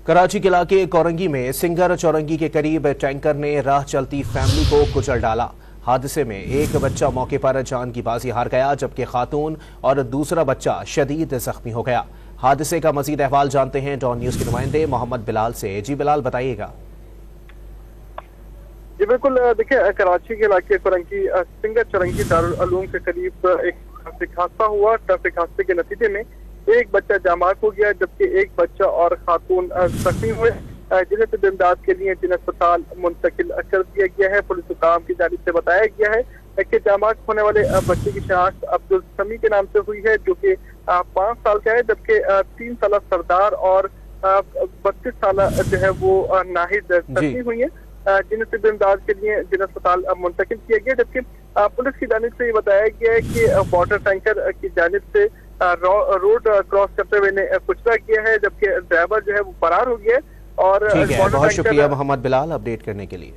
कराची के इलाके कोरंगी में सिंगर चौरंगी के करीब टैंकर ने राह चलती फैमिली को कुचल डाला। हादसे में एक बच्चा मौके पर जान की बाजी हार गया, जबकि खातून और दूसरा बच्चा शदीद जख्मी हो गया। हादसे का मजीद अहवाल जानते हैं डॉन न्यूज के नुमाइंदे मोहम्मद बिलाल से। जी बिलाल, बताइएगा। जी बिल्कुल, देखिए कराची के इलाके कोरंगी सिंगर चौरंगी दारुल उलूम के करीब एक ट्रैफिक हादसा हुआ। ट्रैफिक हादसे के नतीजे में एक बच्चा जामाक हो गया, जबकि एक बच्चा और खातून जख्मी हुए, जिन्हें तबीब इमदाद के लिए जिला अस्पताल मुंतकिल कर दिया गया है। पुलिस हुकाम की जानिब से बताया गया है कि जामाक होने वाले बच्चे की शनाख्त अब्दुल समी के नाम से हुई है, जो कि 5 साल का है, जबकि 3 साल सरदार और 32 साल जो है वो नाहिद जख्मी हुई है, जिन्हें तबीब इमदाद के लिए जिला अस्पताल मुंतकिल किया गया। जबकि पुलिस की जानिब से ये बताया गया है कि वाटर टैंकर की जानिब से रोड क्रॉस करते हुए ने कुचला किया है, जबकि ड्राइवर जो है वो फरार हो गया है। और ठीक है, बहुत शुक्रिया मोहम्मद बिलाल अपडेट करने के लिए।